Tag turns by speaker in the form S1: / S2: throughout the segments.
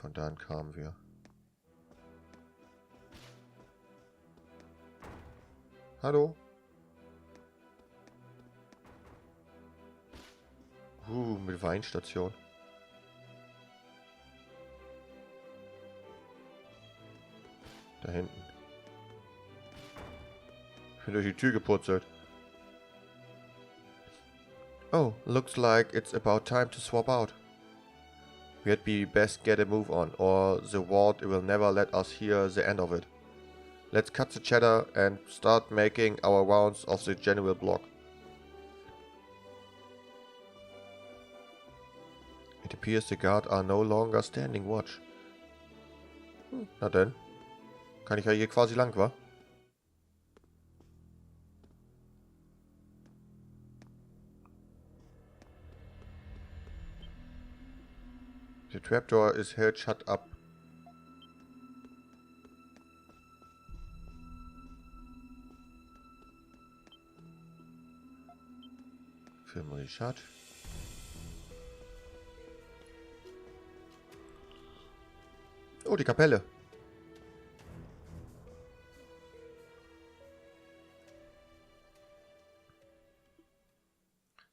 S1: Von da kamen wir. Hallo? Mit Weinstation. Da hinten. Ich bin durch die Tür gepurzelt. Oh, looks like it's about time to swap out. We had be best get a move on, or the vault will never let us hear the end of it. Let's cut the chatter and start making our rounds of the general block. It appears the guard are no longer standing watch. Na denn. Kann ich ja hier quasi lang, wa? The trapdoor is held shut up. Film shut. Oh, die Kapelle.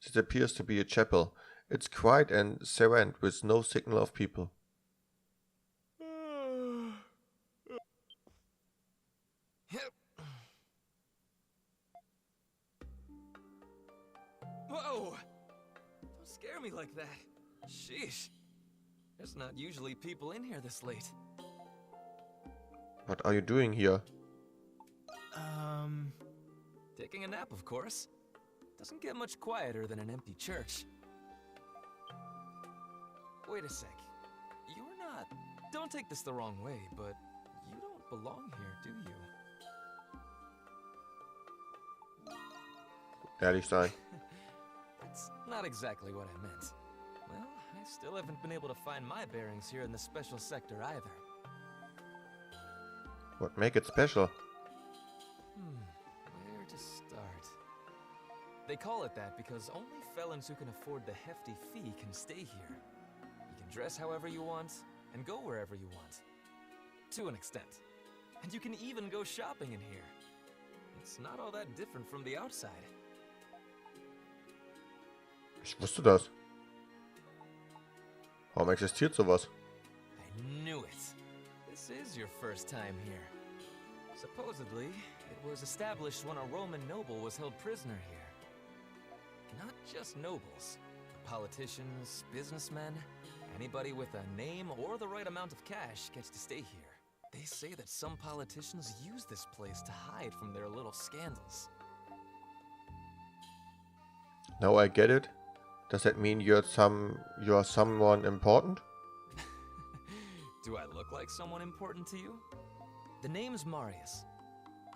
S1: This appears to be a chapel. It's quiet and serene with no signal of people.
S2: Whoa! Don't scare me like that. Sheesh. There's not usually people in here this late.
S1: What are you doing here?
S2: Taking a nap, of course. Doesn't get much quieter than an empty church. Wait a sec. You're not... Don't take this the wrong way, but you don't belong here, do you?
S1: Ehrlich sein.
S2: That's not exactly what I meant. Well, I still haven't been able to find my bearings here in the special sector either.
S1: What make it special?
S2: Where to start? They call it that because only felons who can afford the hefty fee can stay here. You can dress however you want, and go wherever you want. To an extent. And you can even go shopping in here. It's not all that different from the outside.
S1: Ich wusste das. Warum existiert sowas?
S2: I knew it. This is your first time here. Supposedly, it was established when a Roman noble was held prisoner here. Not just nobles. Politicians, businessmen, anybody with a name or the right amount of cash gets to stay here. They say that some politicians use this place to hide from their little scandals.
S1: Now I get it. Does that mean you're someone important?
S2: Do I look like someone important to you? The name's Marius.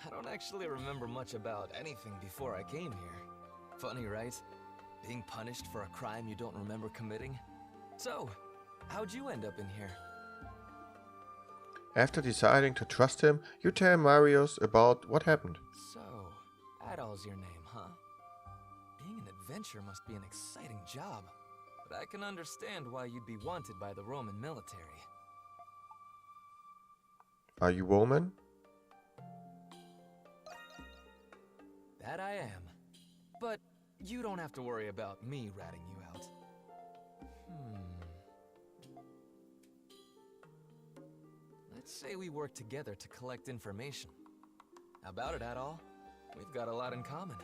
S2: I don't actually remember much about anything before I came here. Funny, right? Being punished for a crime you don't remember committing. So, how'd you end up in here?
S1: After deciding to trust him, you tell Marius about what happened.
S2: So, Adol's your name, huh? Being an adventurer must be an exciting job. But I can understand why you'd be wanted by the Roman military.
S1: Are you Roman?
S2: That I am. But you don't have to worry about me ratting you out. Let's say we work together to collect information. How about it, Adol? We've got a lot in common.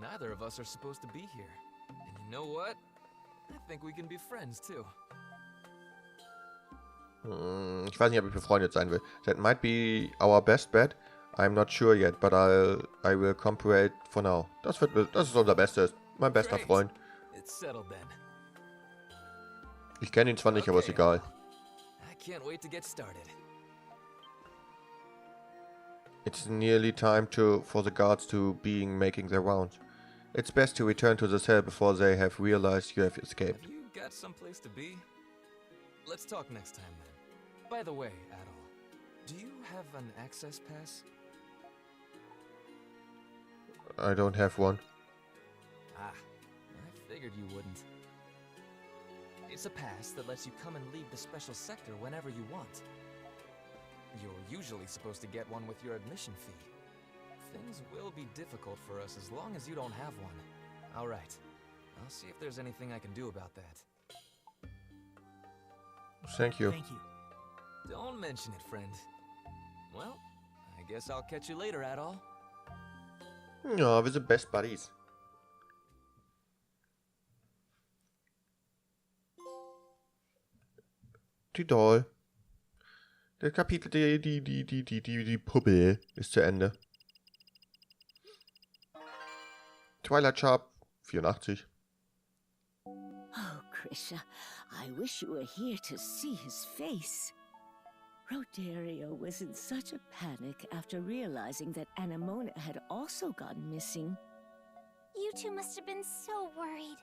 S2: Neither of us are supposed to be here. And you know what? I think we can be friends too.
S1: Ich weiß nicht, ob ich befreundet sein will. That might be our best bet. I'm not sure yet, but I will cooperate for now. Das ist unser Bestes. Mein bester Freund.
S2: It's settled then.
S1: Ich kenne ihn zwar nicht, aber ist egal.
S2: I can't wait to get started.
S1: It's nearly time for the guards to be making their rounds. It's best to return to the cell before they have realized you have escaped.
S2: Have you got someplace to be? Let's talk next time then. By the way, Adol, do you have an access pass?
S1: I don't have one.
S2: Ah, I figured you wouldn't. It's a pass that lets you come and leave the special sector whenever you want. You're usually supposed to get one with your admission fee. Things will be difficult for us as long as you don't have one. Alright, I'll see if there's anything I can do about that.
S1: Thank you.
S3: Thank you.
S2: Don't mention it, friend. Well, I guess I'll catch you later, Adol.
S1: Ja, wir sind Best Buddies. Die Doll. Das Kapitel, die Puppe ist zu Ende. Twilight Sharp 84.
S4: Oh, Krisha, I wish you were here to see his face. Roderio was in such a panic after realizing that Anemona had also gone missing.
S5: You two must have been so worried.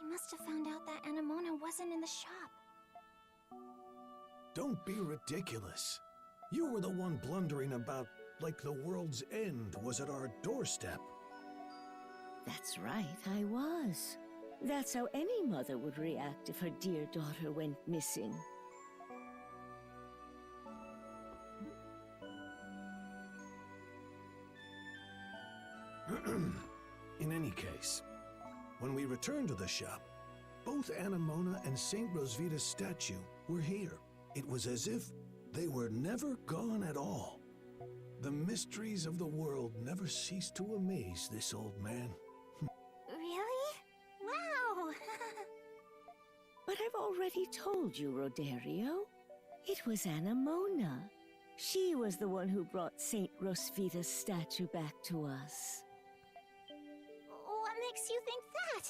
S5: They must have found out that Anemona wasn't in the shop.
S3: Don't be ridiculous. You were the one blundering about like the world's end was at our doorstep.
S4: That's right, I was. That's how any mother would react if her dear daughter went missing.
S3: In any case, when we returned to the shop, both Anemona and St. Rosvita's statue were here. It was as if they were never gone at all. The mysteries of the world never cease to amaze this old man.
S5: Really? Wow!
S4: But I've already told you, Roderio. It was Anemona. She was the one who brought St. Rosvita's statue back to us.
S5: What makes you think that?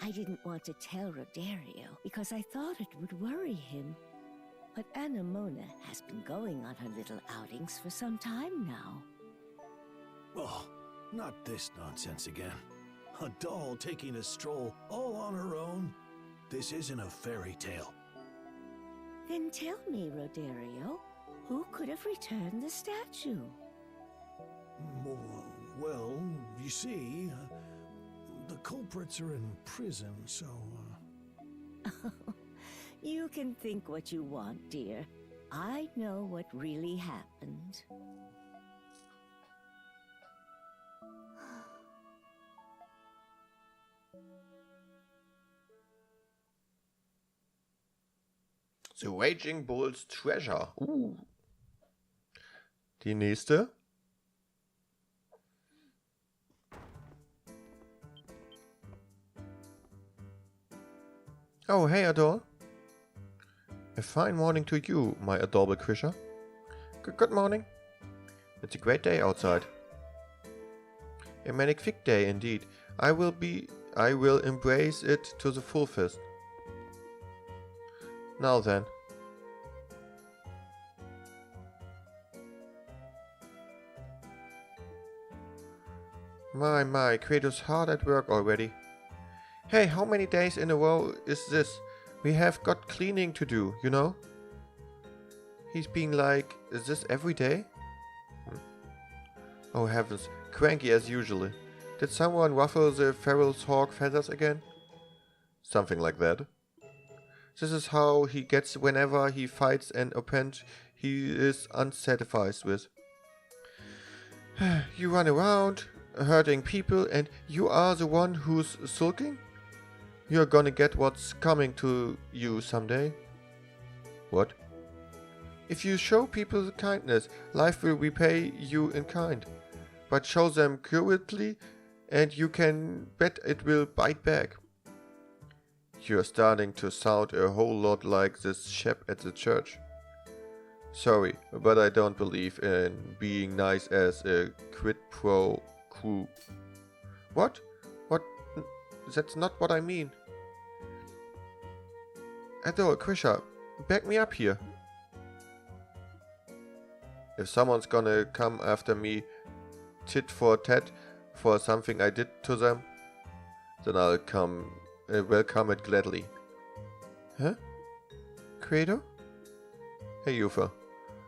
S4: I didn't want to tell Roderio because I thought it would worry him. But Anemona has been going on her little outings for some time now.
S3: Oh, not this nonsense again. A doll taking a stroll all on her own? This isn't a fairy tale.
S4: Then tell me, Roderio, who could have returned the statue?
S3: Well, you see, the culprits are in prison, so...
S4: You can think what you want, dear. I know what really happened.
S1: The Raging Bull's Treasure. Die nächste. Oh, hey, Adol. A fine morning to you, my adorable Krisha. Good morning. It's a great day outside. A magnific day indeed. I will embrace it to the fullest. Now then. My, Kratos hard at work already. Hey, how many days in a row is this? We have got cleaning to do, you know? He's being like, is this every day? Oh heavens, cranky as usual. Did someone ruffle the feral hawk feathers again? Something like that. This is how he gets whenever he fights an opponent he is unsatisfied with. You run around, hurting people, and you are the one who's sulking? You're gonna get what's coming to you someday. What? If you show people kindness, life will repay you in kind. But show them cruelty, and you can bet it will bite back. You're starting to sound a whole lot like this chap at the church. Sorry, but I don't believe in being nice as a quid pro quo. What? What? That's not what I mean. Adol, Krisha, back me up here. If someone's gonna come after me tit for tat for something I did to them, then I'll welcome it gladly. Huh? Credo? Hey, Yufa.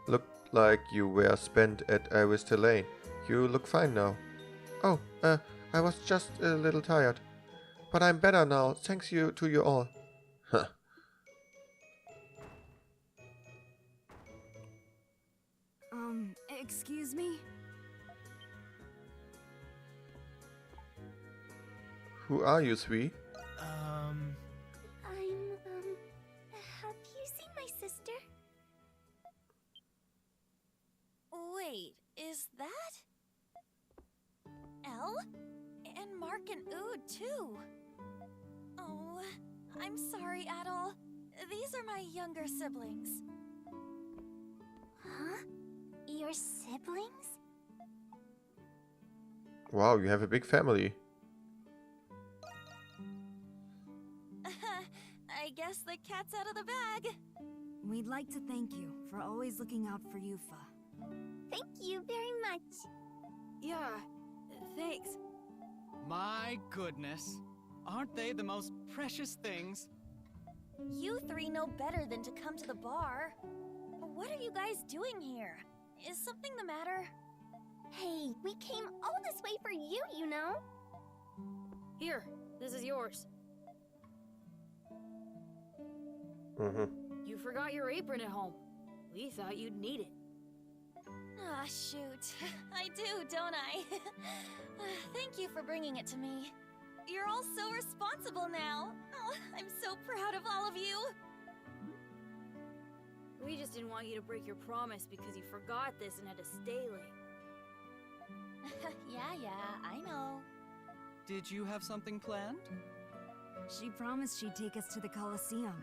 S1: Looked like you were spent at Arista Lane. You look fine now. Oh, I was just a little tired. But I'm better now, thanks to you all. Huh.
S6: Excuse me?
S1: Who are you three?
S5: Have you seen my sister?
S6: Wait, is that? Elle? And Mark and Ood, too. Oh, I'm sorry, Adol. These are my younger siblings.
S5: Huh? Your siblings?
S1: Wow, you have a big family.
S6: I guess the cat's out of the bag.
S7: We'd like to thank you for always looking out for Yufa.
S5: Thank you very much.
S6: Yeah, thanks.
S8: My goodness. Aren't they the most precious things?
S6: You three know better than to come to the bar. What are you guys doing here? Is something the matter?
S5: Hey, we came all this way for you, you know?
S6: Here, this is yours.
S7: You forgot your apron at home. We thought you'd need it.
S6: Ah, shoot. I do, don't I? Thank you for bringing it to me. You're all so responsible now. Oh, I'm so proud of all of you.
S7: We just didn't want you to break your promise because you forgot this and had to stay late.
S6: Yeah, I know.
S8: Did you have something planned?
S7: She promised she'd take us to the Colosseum.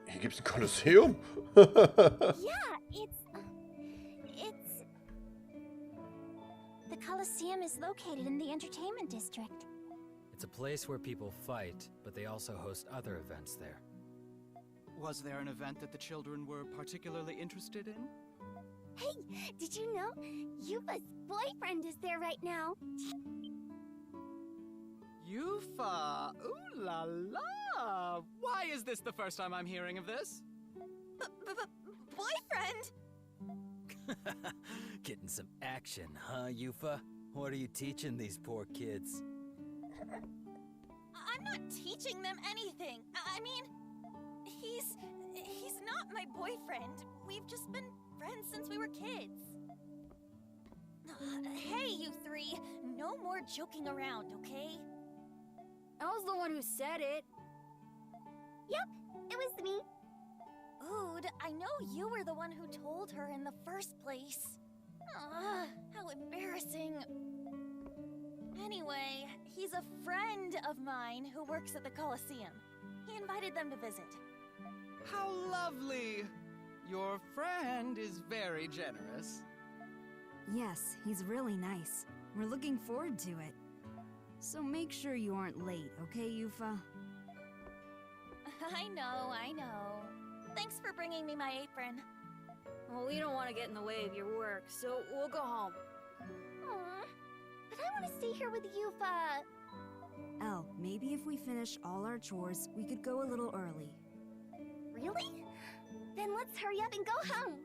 S1: Hier gibt's ein Kolosseum?
S5: Yeah, it's... The Colosseum is located in the entertainment district.
S2: It's a place where people fight, but they also host other events there.
S8: Was there an event that the children were particularly interested in?
S5: Hey, did you know Yufa's boyfriend is there right now?
S8: Yufa! Ooh la la! Why is this the first time I'm hearing of this?
S6: Boyfriend?
S2: Getting some action, huh, Yufa? What are you teaching these poor kids?
S6: I'm not teaching them anything. I mean, he's not my boyfriend. We've just been friends since we were kids. Hey, you three, no more joking around, okay?
S7: I was the one who said it.
S5: Yep, it was me.
S6: Ood, I know you were the one who told her in the first place. How embarrassing. Anyway, he's a friend of mine who works at the Colosseum. He invited them to visit.
S8: How lovely! Your friend is very generous.
S7: Yes, he's really nice. We're looking forward to it. So make sure you aren't late, okay, Yufa?
S6: I know. Thanks for bringing me my apron.
S7: Well, we don't want to get in the way of your work, so we'll go home.
S5: Aw, but I want to stay here with Yufa.
S7: Elle, maybe if we finish all our chores, we could go a little early.
S5: Really? Then let's hurry up and go home.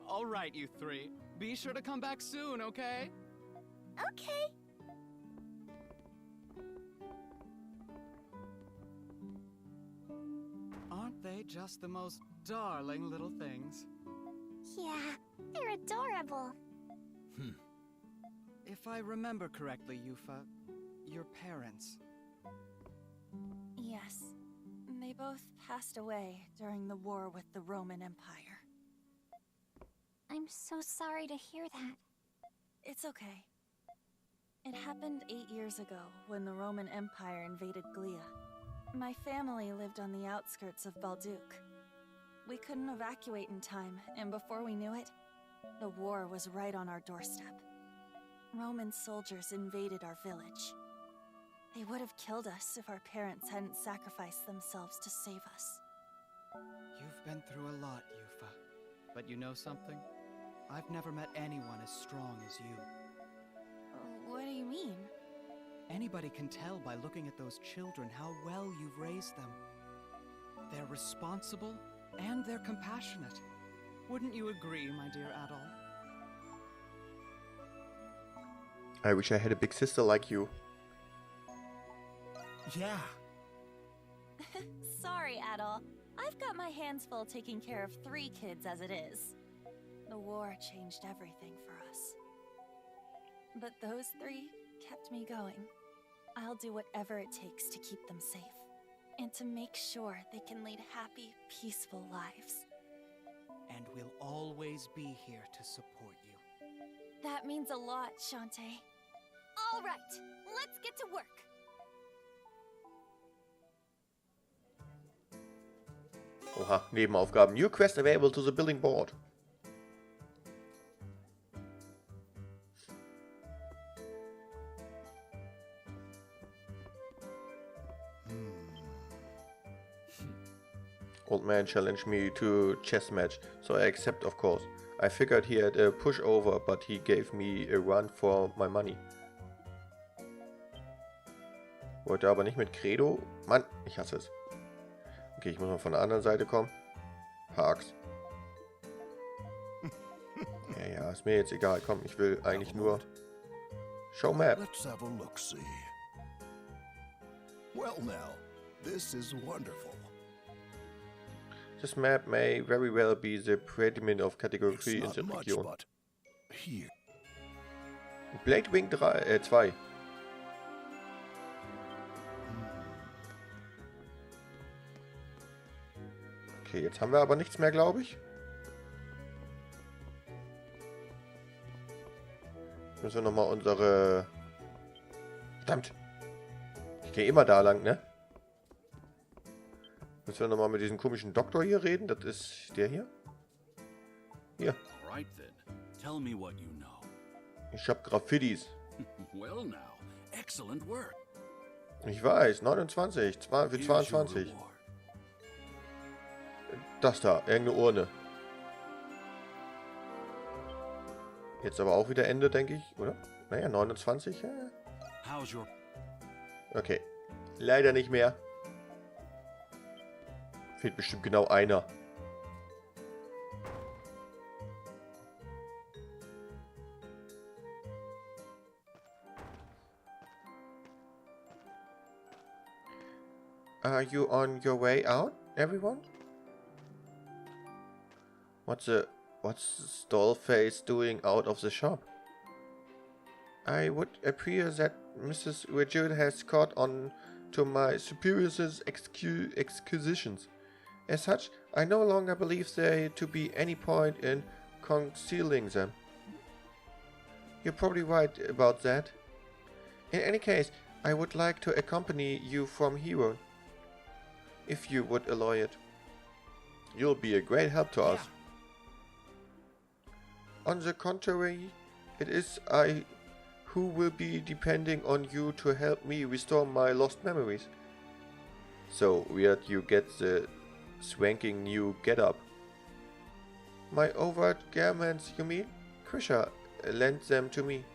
S8: All right, you three. Be sure to come back soon, okay?
S5: Okay.
S8: Aren't they just the most darling little things?
S5: Yeah, they're adorable.
S8: If I remember correctly, Yufa, your parents.
S6: Yes. They both passed away during the war with the Roman Empire.
S5: I'm so sorry to hear that.
S6: It's okay. It happened 8 years ago when the Roman Empire invaded Glia. My family lived on the outskirts of Balduq. We couldn't evacuate in time, and before we knew it, the war was right on our doorstep. Roman soldiers invaded our village. They would have killed us if our parents hadn't sacrificed themselves to save us.
S8: You've been through a lot, Yufa. But you know something? I've never met anyone as strong as you.
S6: What do you mean?
S8: Anybody can tell by looking at those children how well you've raised them. They're responsible and they're compassionate. Wouldn't you agree, my dear Adol?
S1: I wish I had a big sister like you.
S3: Yeah.
S6: Sorry, Adol. I've got my hands full taking care of 3 kids as it is. The war changed everything for us. But those 3 kept me going. I'll do whatever it takes to keep them safe. And to make sure they can lead happy, peaceful lives.
S8: And we'll always be here to support you.
S6: That means a lot, Shantae.
S5: All right, let's get to work.
S1: Oha, Nebenaufgaben. New quest available to the building board. Old man challenged me to chess match, so I accept, of course. I figured he had a pushover, but he gave me a run for my money. Wollte aber nicht mit Credo. Mann, ich hasse es. Okay, ich muss mal von der anderen Seite kommen. Haks. Ja, ist mir jetzt egal. Komm, ich will eigentlich nur... Show Map.
S3: Let's have a look-see. Well now, this is wonderful.
S1: This map may very well be the predominant of Category 3 in
S3: It's
S1: the
S3: not much,
S1: region.
S3: but here.
S1: Blade Wing 3, 2. Okay, jetzt haben wir aber nichts mehr, glaube ich. Müssen wir nochmal unsere... Verdammt! Ich gehe immer da lang, ne? Müssen wir nochmal mit diesem komischen Doktor hier reden? Das ist der hier? Hier.
S9: Right then. Tell me what you know.
S1: Ich hab Graffitis.
S9: Well now, excellent work.
S1: Ich weiß, 29, für
S9: Here's your
S1: 22.
S9: reward.
S1: Das da, irgendeine Urne. Jetzt aber auch wieder Ende, denke ich, oder? Naja, 29.
S9: How's your...
S1: Okay. Leider nicht mehr. Fehlt bestimmt genau einer. Are you on your way out, everyone? What's Stallface doing out of the shop? I would appear that Mrs. Rigid has caught on to my superior's exquisitions. As such, I no longer believe there to be any point in concealing them. You're probably right about that. In any case, I would like to accompany you from here, if you would allow it. You'll be a great help to us. On the contrary, it is I who will be depending on you to help me restore my lost memories. So weird you get the swanking new get-up. My overt garments, you mean? Krisha lent them to me.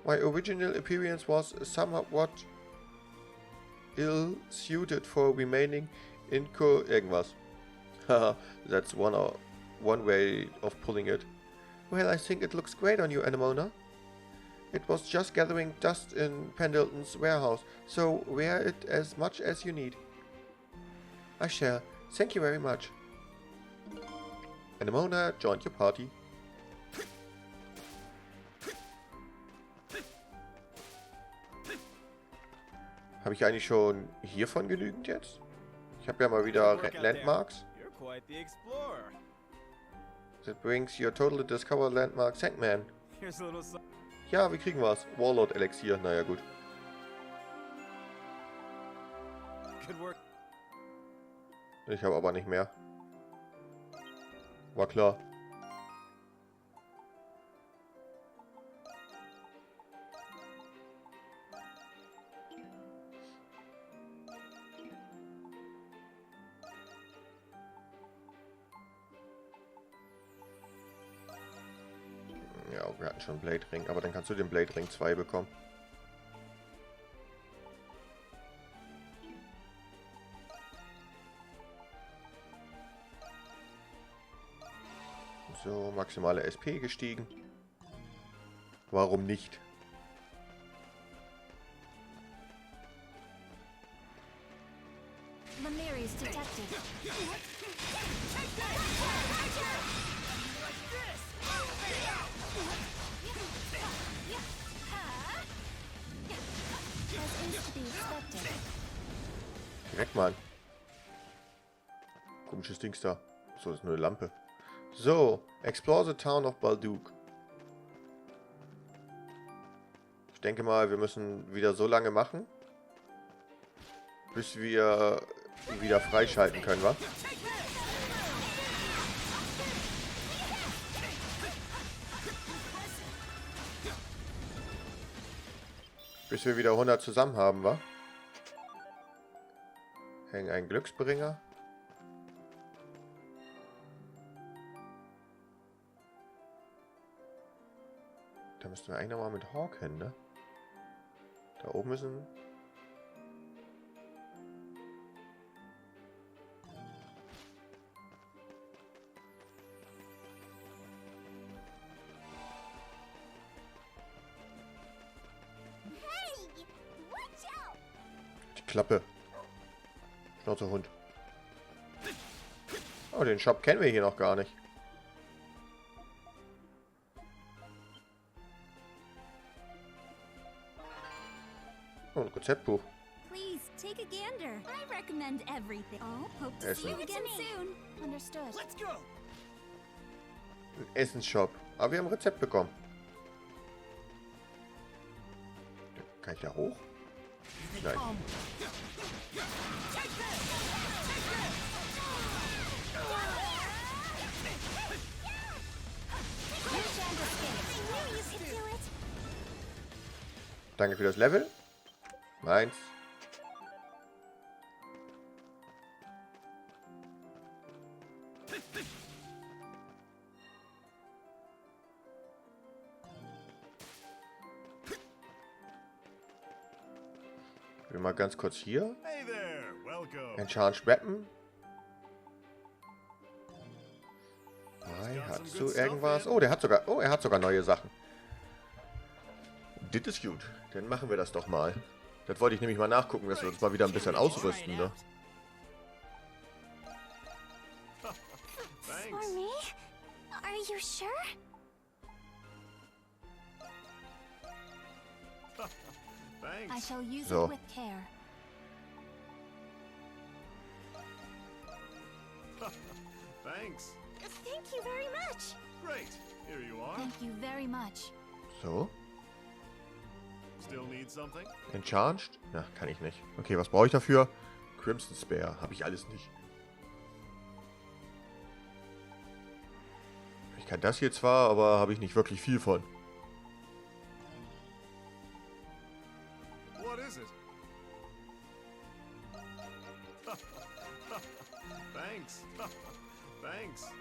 S1: My original appearance was somewhat ill-suited for remaining in irgendwas. Haha, that's one way of pulling it. Well, I think it looks great on you, Anemona. It was just gathering dust in Pendleton's warehouse, so wear it as much as you need. I shall. Thank you very much. Anemona joined your party. Habe ich eigentlich schon hiervon genügend jetzt? Ich habe ja mal wieder Landmarks. That brings your total to discover landmark Sankman. Ja, wir kriegen was. Warlord Elixier, naja gut. Ich habe aber nicht mehr. War klar. Ja, wir hatten schon Blade Ring, aber dann kannst du den Blade Ring 2 bekommen. So, maximale SP gestiegen. Warum nicht?
S5: Lemuri's detected. As is to be expected.
S1: Direkt mal. Komisches Dings da. So, das ist nur eine Lampe. So, explore the town of Balduq. Ich denke mal, wir müssen wieder so lange machen, bis wir wieder freischalten können, wa? Bis wir wieder 100 zusammen haben, wa? Hängen ein Glücksbringer. Da müssten wir eigentlich nochmal mit Hawk hin, ne? Da oben müssen...
S5: Hey! Watch out!
S1: Die Klappe. Schnauzerhund. Oh, den Shop kennen wir hier noch gar nicht. Oh, ein Rezeptbuch.
S7: Please take a gander. I recommend everything. Oh, hope to see you again soon.
S5: Understood.
S3: Let's go!
S1: Ein Essensshop. Aber wir haben ein Rezept bekommen. Kann ich da hoch? Nein. Danke für das Level. Meins. Wir mal ganz kurz hier.
S3: Hey there, welcome.
S1: Enchanted Weapon. Hast du irgendwas? Oh, der hat sogar. Oh, er hat sogar neue Sachen. Das ist gut. Dann machen wir das doch mal. Das wollte ich nämlich mal nachgucken, dass wir uns mal wieder ein bisschen ausrüsten, ne?
S5: For me? Are you sure? I shall use
S1: So.
S5: it with care.
S3: Thanks.
S5: Thank you very much.
S3: Great. Here you are.
S5: Thank you very much.
S1: So.
S3: Still need something?
S1: Enchanted? Na, kann ich nicht. Okay, was brauche ich dafür? Crimson Spare. Habe ich alles nicht. Ich kann das hier zwar, aber habe ich nicht wirklich viel von.
S3: What is it? Thanks. Thanks.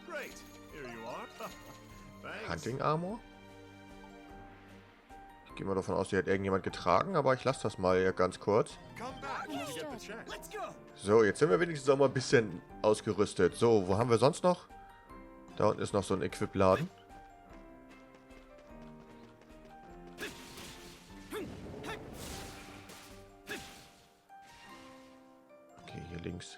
S3: Great. Here you are. Thanks.
S1: Hunting Armor? Ich gehe mal davon aus, die hat irgendjemand getragen, aber ich lasse das mal ganz kurz.
S3: Come back when you get the chance. Let's go.
S1: So, jetzt sind wir wenigstens auch mal ein bisschen ausgerüstet. So, wo haben wir sonst noch? Da unten ist noch so ein Equip-Laden. Okay, hier links.